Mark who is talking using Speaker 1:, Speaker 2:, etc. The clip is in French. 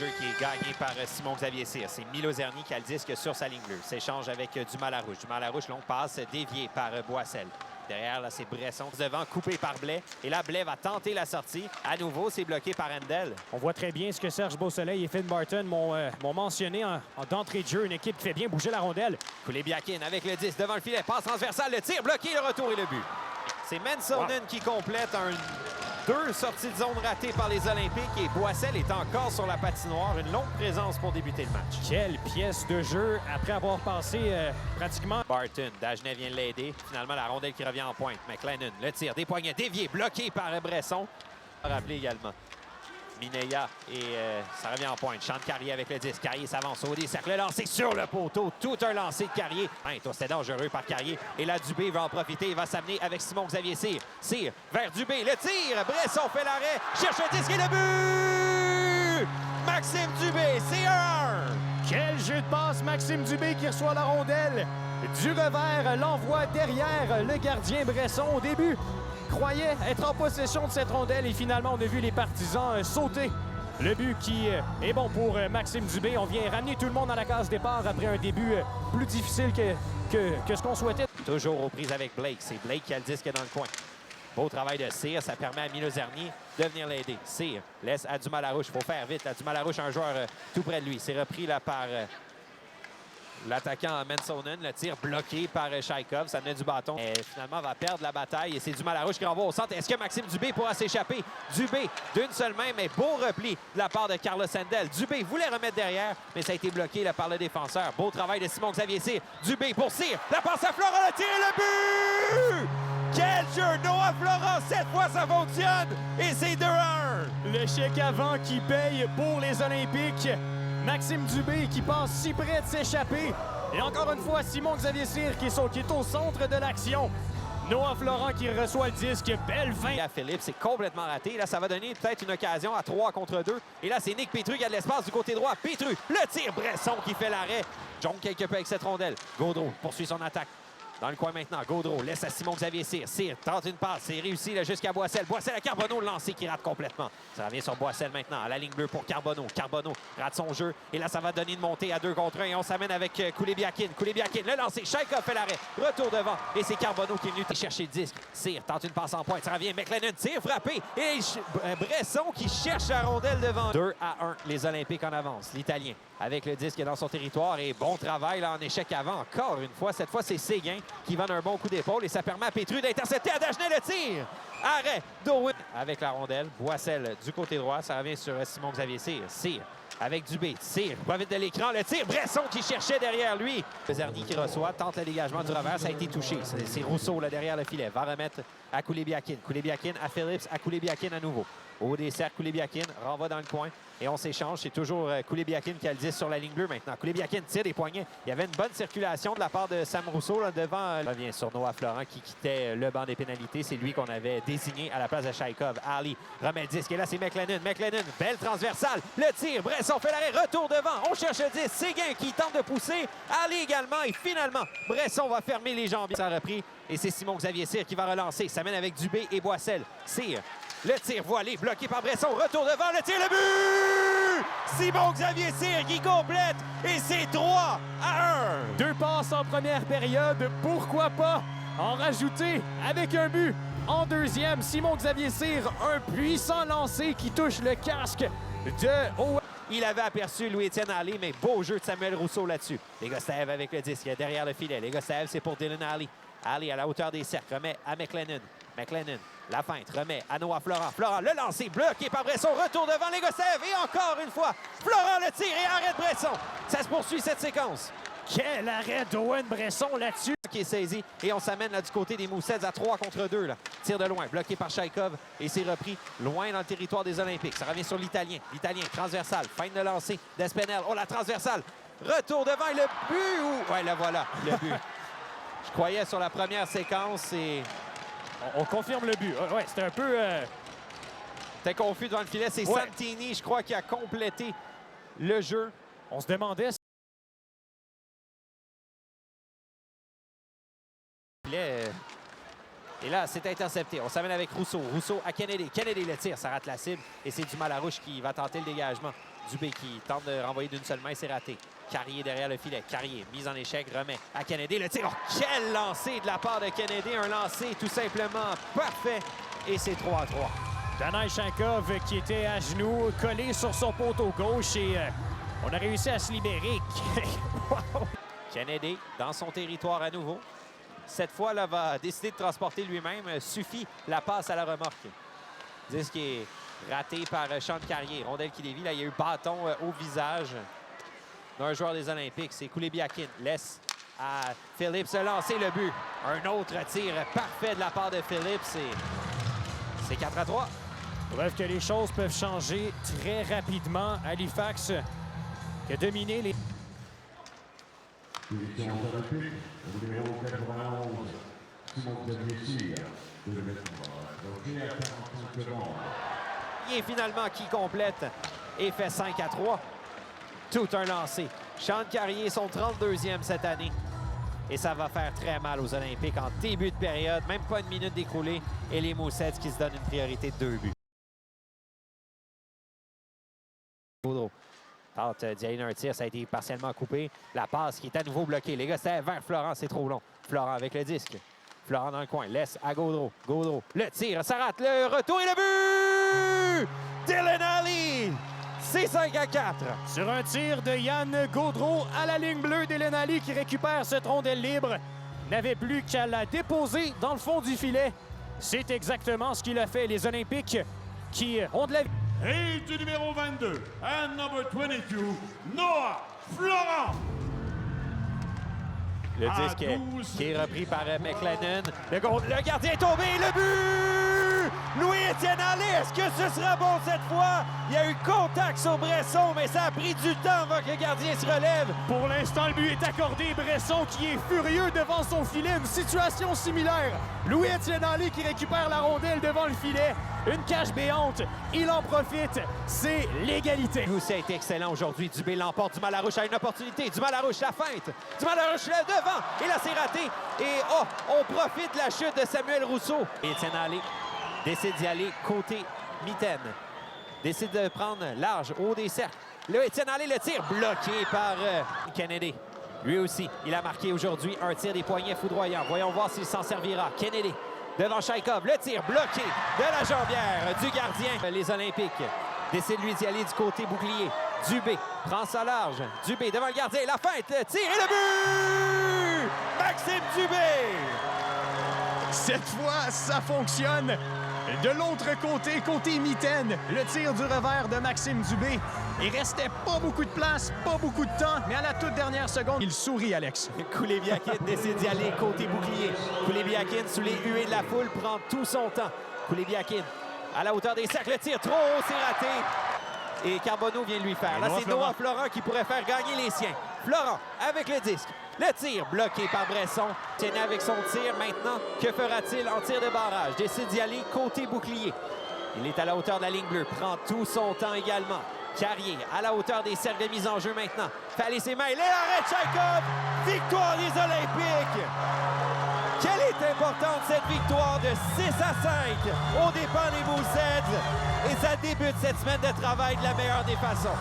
Speaker 1: jeu qui est gagné par Simon-Xavier Cyr. C'est Milo Zerny qui a le disque sur sa ligne bleue. S'échange avec Dumas-Larouche. Dumas-Larouche, longue passe déviée par Boissel. Derrière, là, c'est Bresson devant, coupé par Blais. Et là, Blais va tenter la sortie. À nouveau, c'est bloqué par Handel.
Speaker 2: On voit très bien ce que Serge Beausoleil et Finn Barton m'ont mentionné en d'entrée de jeu. Une équipe qui fait bien bouger la rondelle.
Speaker 1: Kulebiakin avec le 10 devant le filet. Passe transversale, le tir bloqué, le retour et le but. C'est Mansonen qui complète deux sorties de zone ratées par les Olympiques et Boissel est encore sur la patinoire. Une longue présence pour débuter le match.
Speaker 2: Quelle pièce de jeu après avoir passé pratiquement...
Speaker 1: Barton, Dagenet vient l'aider. Finalement, la rondelle qui revient en pointe. McLennan, le tir, des poignets déviés, bloqué par Bresson. Rappelé également. Mineya et ça revient en pointe. Chante Carrier avec le 10. Carrier s'avance au cercle lancé sur le poteau. Tout un lancé de Carrier. C'était dangereux par Carrier. Et là, Dubé va en profiter. Il va s'amener avec Simon-Xavier Cyr. Cyr vers Dubé. Le tir. Bresson fait l'arrêt. Cherche le disque et le but! Maxime Dubé, c'est 1-1.
Speaker 2: Quel jeu de passe, Maxime Dubé qui reçoit la rondelle. Du revers, l'envoie derrière le gardien Bresson au début. Croyait être en possession de cette rondelle et finalement on a vu les partisans sauter. Le but qui est bon pour Maxime Dubé. On vient ramener tout le monde à la case départ après un début plus difficile que ce qu'on souhaitait.
Speaker 1: Toujours aux prises avec Blake. C'est Blake qui a le disque dans le coin. Beau travail de Cyr. Ça permet à Milo Zerny de venir l'aider. Cyr laisse à Dumas-Larouche. Il faut faire vite. À Dumas-Larouche, un joueur tout près de lui. C'est repris là par... l'attaquant Mansonen, le tir bloqué par Chaikov, ça met du bâton. Et finalement, va perdre la bataille et c'est Dumas-Larouche qui renvoie au centre. Est-ce que Maxime Dubé pourra s'échapper? Dubé, d'une seule main, mais beau repli de la part de Carlos Handel. Dubé voulait remettre derrière, mais ça a été bloqué là, par le défenseur. Beau travail de Simon-Xavier Cyr. Dubé pour Cyr. La passe à Florent, le tir et le but! Quel jeu! Noah Florent, cette fois, ça fonctionne! Et c'est 2-1!
Speaker 2: Le chèque avant qui paye pour les Olympiques. Maxime Dubé qui passe si près de s'échapper. Et encore une fois, Simon-Xavier Cyr qui est au centre de l'action. Noah Florent qui reçoit le disque. Belle fin.
Speaker 1: À Philippe, c'est complètement raté. Là, ça va donner peut-être une occasion à 3 contre 2. Et là, c'est Nick Petru qui a de l'espace du côté droit. Petru, le tir. Bresson qui fait l'arrêt. Jonque quelque peu avec cette rondelle. Gaudreau poursuit son attaque. Dans le coin maintenant, Gaudreau laisse à Simon-Xavier Cyr. Cyr tente une passe, c'est réussi là, jusqu'à Boissel. Boissel à Carbonneau, le lancer qui rate complètement. Ça revient sur Boissel maintenant, à la ligne bleue pour Carbonneau. Carbonneau rate son jeu. Et là, ça va donner une montée à 2 contre 1. Et on s'amène avec Kulebiakin. Kulebiakin, le lancer. Chaikov fait l'arrêt. Retour devant. Et c'est Carbonneau qui est venu chercher le disque. Cyr tente une passe en pointe. Ça revient. McLennan, tir frappé. Et Bresson qui cherche la rondelle devant. 2-1, les Olympiques en avance. L'Italien avec le disque dans son territoire. Et bon travail là en échec avant. Encore une fois. Cette fois, c'est Séguin qui va d'un bon coup d'épaule. Et ça permet à Petru d'intercepter à Dagenet le tir. Arrêt d'Owen avec la rondelle. Boissel du côté droit. Ça revient sur Simon-Xavier Cyr. Cyr avec Dubé. Cyr va vite de l'écran. Le tir. Bresson qui cherchait derrière lui. Zerny qui reçoit. Tente le dégagement du revers. Ça a été touché. C'est Rousseau là derrière le filet. Va remettre à Kulebiakin. Kulebiakin à Phillips. À Kulebiakin à nouveau. Au dessert, Kulebiakin renvoie dans le coin et on s'échange. C'est toujours Kulebiakin qui a le 10 sur la ligne bleue maintenant. Kulebiakin tire des poignets. Il y avait une bonne circulation de la part de Sam Rousseau là, devant. Revient sur Noah Florent qui quittait le banc des pénalités. C'est lui qu'on avait désigné à la place de Chaikov. Ali remet le disque et là c'est McLennan. McLennan, belle transversale. Le tir, Bresson fait l'arrêt, retour devant. On cherche le 10. Séguin qui tente de pousser. Ali également et finalement Bresson va fermer les jambes. Ça a repris et c'est Simon-Xavier Cyr qui va relancer. Ça mène avec Dubé et Boissel. Cyr. Le tir voilé, bloqué par Bresson. Retour devant, le tir, le but! Simon-Xavier Cyr qui complète et c'est 3-1.
Speaker 2: 2 passes en première période. Pourquoi pas en rajouter avec un but en deuxième? Simon-Xavier Cyr, un puissant lancer qui touche le casque de Owen.
Speaker 1: Il avait aperçu Louis-Étienne Ali, mais beau jeu de Samuel Rousseau là-dessus. Les Gostaev avec le disque derrière le filet. Les Gostaev, c'est pour Dylan Ali. Ali à la hauteur des cercles, remet à McLennan. McLennan, la feinte, remet à Noah Florent. Florent, le lancer bloqué par Bresson. Retour devant les Gostaev. Et encore une fois, Florent le tire et arrête Bresson. Ça se poursuit cette séquence.
Speaker 2: Quel arrêt d'Owen Bresson là-dessus.
Speaker 1: Qui est saisi et on s'amène là du côté des Moussets à 3 contre 2. Là. Tir de loin, bloqué par Chaikov et c'est repris loin dans le territoire des Olympiques. Ça revient sur l'Italien. L'Italien, transversal, feinte de lancer d'Espinel. Oh, la transversale. Retour devant et le but. Ouais, là voilà, le but. Je croyais sur la première séquence et...
Speaker 2: On confirme le but. Ouais, c'était un peu...
Speaker 1: T'es confus devant le filet. C'est Santini, je crois, qui a complété le jeu.
Speaker 2: On se demandait...
Speaker 1: Et là, c'est intercepté. On s'amène avec Rousseau. Rousseau à Kennedy. Kennedy le tire, ça rate la cible. Et c'est Dumas-Larouche qui va tenter le dégagement. Dubé qui tente de renvoyer d'une seule main, c'est raté. Carrier derrière le filet. Carrier, mise en échec, remet à Kennedy. Le tir, oh, quel lancer de la part de Kennedy. Un lancer tout simplement parfait. Et c'est 3-3.
Speaker 2: Danai Shankov qui était à genoux, collé sur son poteau gauche et on a réussi à se libérer. Wow.
Speaker 1: Kennedy dans son territoire à nouveau. Cette fois, là, va décider de transporter lui-même. Suffit la passe à la remorque. Disque qui est raté par Sean Carrier. Rondelle qui dévie. Là, il y a eu bâton au visage d'un joueur des Olympiques. C'est Koulebiakin. Laisse à Phillips lancer le but. Un autre tir parfait de la part de Phillips. C'est 4-3.
Speaker 2: Bref, que les choses peuvent changer très rapidement. Halifax qui a dominé les...
Speaker 3: Sélection olympique, numéro 91, Simon-Xavier Cyr, 2 mètres, bloqué à 45 secondes.
Speaker 1: Et finalement, qui complète et fait 5-3. Tout un lancé. Sean Carrier, son 32e cette année. Et ça va faire très mal aux Olympiques en début de période. Même pas une minute d'écoulée. Et les Moussets qui se donnent une priorité de 2 buts. Gaudreau tente d'y aller d'un tir. Ça a été partiellement coupé. La passe qui est à nouveau bloquée. Les gars, c'est vers Florent. C'est trop long. Florent avec le disque. Florent dans le coin. Laisse à Gaudreau. Gaudreau. Le tir. Ça rate. Le retour et le but! Dylan Ali! C'est 5-4.
Speaker 2: Sur un tir de Yann Gaudreau à la ligne bleue, Dylan Ali qui récupère cette rondelle libre. N'avait plus qu'à la déposer dans le fond du filet. C'est exactement ce qu'il a fait. Les Olympiques qui ont de la...
Speaker 4: Et du numéro 22, and number 22, Noah Florent.
Speaker 1: Le disque qui est repris par McLennan. Le gardien est tombé. Le but! Louis-Étienne Allé, est-ce que ce sera bon cette fois? Il y a eu contact sur Bresson, mais ça a pris du temps avant que le gardien se relève.
Speaker 2: Pour l'instant, le but est accordé. Bresson qui est furieux devant son filet. Une situation similaire. Louis-Étienne Allé qui récupère la rondelle devant le filet. Une cage béante. Il en profite. C'est l'égalité.
Speaker 1: Aussi a été excellent aujourd'hui. Dubé l'emporte. Dumas-Larouche a une opportunité. Dumas-Larouche la feinte. Dumas-Larouche là devant. Et là, c'est raté. Et oh, on profite de la chute de Samuel Rousseau. Étienne Allé décide d'y aller côté mitaine. Décide de prendre large, haut des cercles. Là, Étienne Allé, le tir bloqué par Kennedy. Lui aussi, il a marqué aujourd'hui un tir des poignets foudroyant. Voyons voir s'il s'en servira. Kennedy devant Shaikov. Le tir bloqué de la jambière du gardien. Les Olympiques décident lui d'y aller du côté bouclier. Dubé prend sa large. Dubé devant le gardien. La feinte, le tir et le but! Maxime Dubé!
Speaker 2: Cette fois, ça fonctionne. De l'autre côté, côté mitaine, le tir du revers de Maxime Dubé. Il restait pas beaucoup de place, pas beaucoup de temps, mais à la toute dernière seconde, il sourit, Alex.
Speaker 1: Koulebiakin décide d'y aller côté bouclier. Koulebiakin, sous les huées de la foule, prend tout son temps. Koulebiakin, à la hauteur des cercles, le tir trop haut, c'est raté. Et Carbonneau vient de lui faire. Là, c'est Noah Florent qui pourrait faire gagner les siens. Florent avec le disque. Le tir bloqué par Bresson. Tiene avec son tir maintenant. Que fera-t-il en tir de barrage? Décide d'y aller côté bouclier. Il est à la hauteur de la ligne bleue. Prend tout son temps également. Carrier à la hauteur des cercles de mise en jeu maintenant. Fait aller ses mains. L'arrêt de Shaikov. Victoire des Olympiques. Quelle est importante cette victoire de 6-5 au dépens des Moussets. Et ça débute cette semaine de travail de la meilleure des façons.